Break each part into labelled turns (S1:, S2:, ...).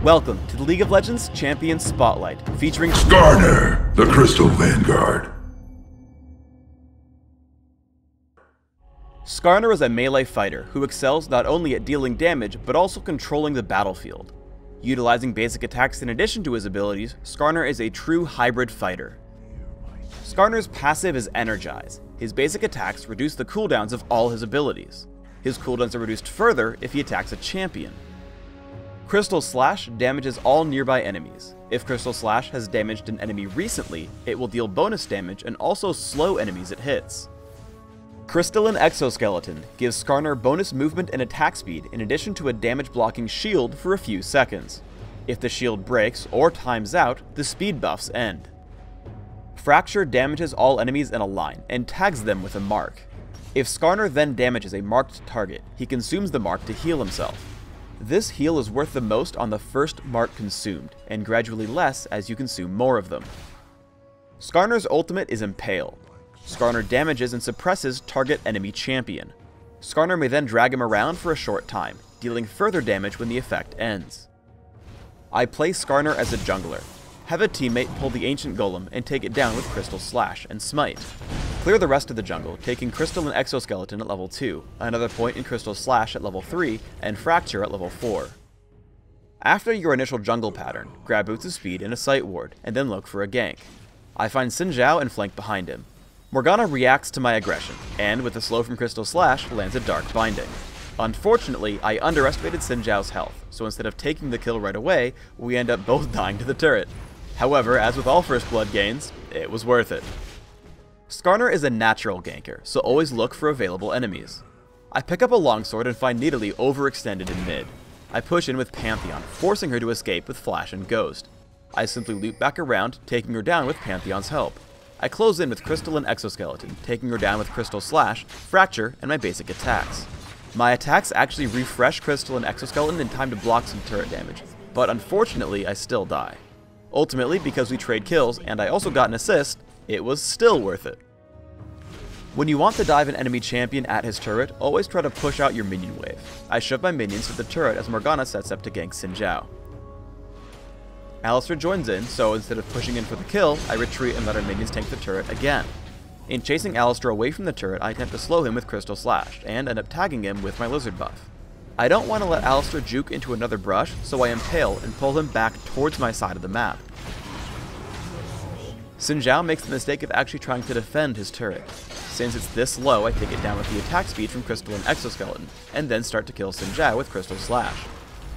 S1: Welcome to the League of Legends Champion Spotlight, featuring
S2: Skarner, the Crystal Vanguard.
S1: Skarner is a melee fighter who excels not only at dealing damage, but also controlling the battlefield. Utilizing basic attacks in addition to his abilities, Skarner is a true hybrid fighter. Skarner's passive is Energize. His basic attacks reduce the cooldowns of all his abilities. His cooldowns are reduced further if he attacks a champion. Crystal Slash damages all nearby enemies. If Crystal Slash has damaged an enemy recently, it will deal bonus damage and also slow enemies it hits. Crystalline Exoskeleton gives Skarner bonus movement and attack speed in addition to a damage blocking shield for a few seconds. If the shield breaks or times out, the speed buffs end. Fracture damages all enemies in a line and tags them with a mark. If Skarner then damages a marked target, he consumes the mark to heal himself. This heal is worth the most on the first mark consumed, and gradually less as you consume more of them. Skarner's ultimate is Impale. Skarner damages and suppresses target enemy champion. Skarner may then drag him around for a short time, dealing further damage when the effect ends. I play Skarner as a jungler. Have a teammate pull the Ancient Golem and take it down with Crystal Slash and Smite. Clear the rest of the jungle, taking Crystal and Exoskeleton at level 2, another point in Crystal Slash at level 3, and Fracture at level 4. After your initial jungle pattern, grab Boots of Speed and a Sight Ward, and then look for a gank. I find Xin Zhao and flank behind him. Morgana reacts to my aggression, and with a slow from Crystal Slash, lands a Dark Binding. Unfortunately, I underestimated Xin Zhao's health, so instead of taking the kill right away, we end up both dying to the turret. However, as with all First Blood gains, it was worth it. Skarner is a natural ganker, so always look for available enemies. I pick up a longsword and find Nidalee overextended in mid. I push in with Pantheon, forcing her to escape with Flash and Ghost. I simply loop back around, taking her down with Pantheon's help. I close in with Crystal and Exoskeleton, taking her down with Crystal Slash, Fracture, and my basic attacks. My attacks actually refresh Crystal and Exoskeleton in time to block some turret damage, but unfortunately I still die. Ultimately, because we trade kills and I also got an assist, it was still worth it. When you want to dive an enemy champion at his turret, always try to push out your minion wave. I shove my minions to the turret as Morgana sets up to gank Xin Zhao. Alistar joins in, so instead of pushing in for the kill, I retreat and let our minions tank the turret again. In chasing Alistar away from the turret, I attempt to slow him with Crystal Slash, and end up tagging him with my Lizard buff. I don't want to let Alistar juke into another brush, so I impale and pull him back towards my side of the map. Xin Zhao makes the mistake of actually trying to defend his turret. Since it's this low, I take it down with the attack speed from Crystal and Exoskeleton, and then start to kill Xin Zhao with Crystal Slash.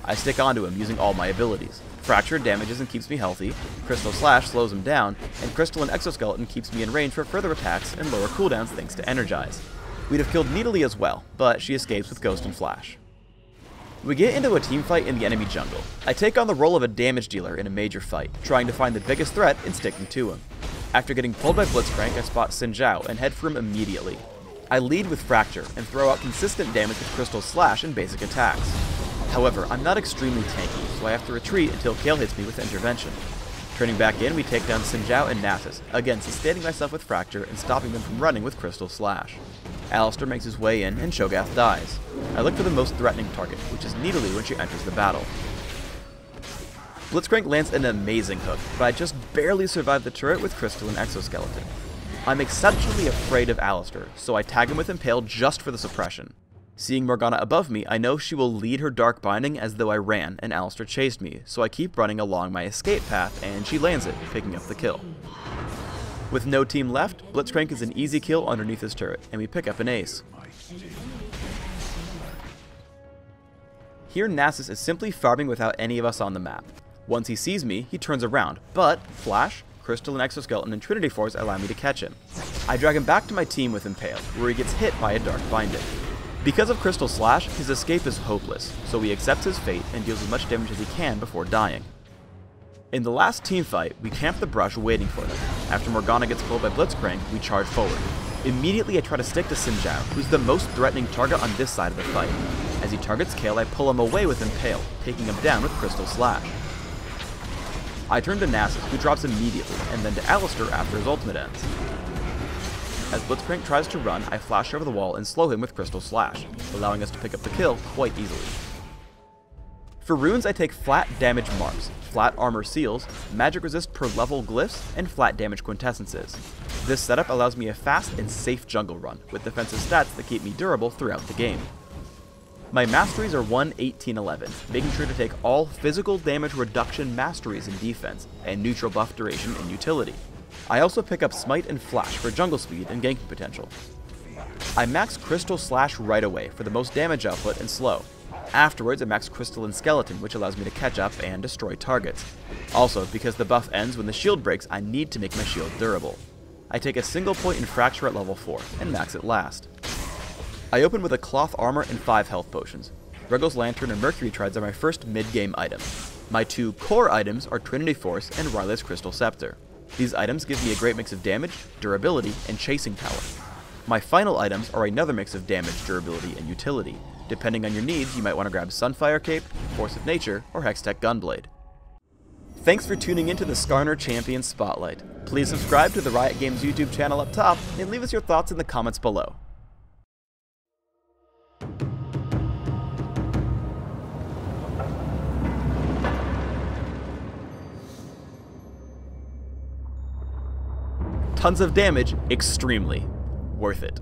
S1: I stick onto him using all my abilities. Fracture damages and keeps me healthy, Crystal Slash slows him down, and Crystal and Exoskeleton keeps me in range for further attacks and lower cooldowns thanks to Energize. We'd have killed Nidalee as well, but she escapes with Ghost and Flash. We get into a teamfight in the enemy jungle. I take on the role of a damage dealer in a major fight, trying to find the biggest threat and sticking to him. After getting pulled by Blitzcrank, I spot Xin Zhao and head for him immediately. I lead with Fracture and throw out consistent damage with Crystal Slash and basic attacks. However, I'm not extremely tanky, so I have to retreat until Kale hits me with Intervention. Turning back in, we take down Xin Zhao and Nasus, again sustaining myself with Fracture and stopping them from running with Crystal Slash. Alistar makes his way in, and Cho'Gath dies. I look for the most threatening target, which is Nidalee when she enters the battle. Blitzcrank lands an amazing hook, but I just barely survive the turret with Crystal and Exoskeleton. I'm exceptionally afraid of Alistar, so I tag him with Impale just for the suppression. Seeing Morgana above me, I know she will lead her Dark Binding as though I ran and Alistar chased me, so I keep running along my escape path and she lands it, picking up the kill. With no team left, Blitzcrank is an easy kill underneath his turret, and we pick up an ace. Here Nasus is simply farming without any of us on the map. Once he sees me, he turns around, but Flash, Crystal and Exoskeleton and Trinity Force allow me to catch him. I drag him back to my team with Impale, where he gets hit by a Dark Binding. Because of Crystal Slash, his escape is hopeless, so he accepts his fate and deals as much damage as he can before dying. In the last teamfight, we camp the brush waiting for them. After Morgana gets pulled by Blitzcrank, we charge forward. Immediately I try to stick to Xin Zhao, who's the most threatening target on this side of the fight. As he targets Kale, I pull him away with Impale, taking him down with Crystal Slash. I turn to Nasus, who drops immediately, and then to Alistar after his ultimate ends. As Blitzcrank tries to run, I flash over the wall and slow him with Crystal Slash, allowing us to pick up the kill quite easily. For runes, I take flat damage marks, flat armor seals, magic resist per level glyphs, and flat damage quintessences. This setup allows me a fast and safe jungle run, with defensive stats that keep me durable throughout the game. My masteries are 1, 18, 11, making sure to take all physical damage reduction masteries in defense, and neutral buff duration in utility. I also pick up Smite and Flash for jungle speed and ganking potential. I max Crystal Slash right away for the most damage output and slow. Afterwards, I max Crystal and Skeleton, which allows me to catch up and destroy targets. Also, because the buff ends when the shield breaks, I need to make my shield durable. I take a single point in Fracture at level 4, and max it last. I open with a Cloth Armor and 5 health potions. Regal's Lantern and Mercury Trides are my first mid-game items. My 2 core items are Trinity Force and Ryla's Crystal Scepter. These items give me a great mix of damage, durability, and chasing power. My final items are another mix of damage, durability, and utility. Depending on your needs, you might want to grab Sunfire Cape, Force of Nature, or Hextech Gunblade. Thanks for tuning into the Skarner Champion Spotlight. Please subscribe to the Riot Games YouTube channel up top, and leave us your thoughts in the comments below. Tons of damage, extremely worth it.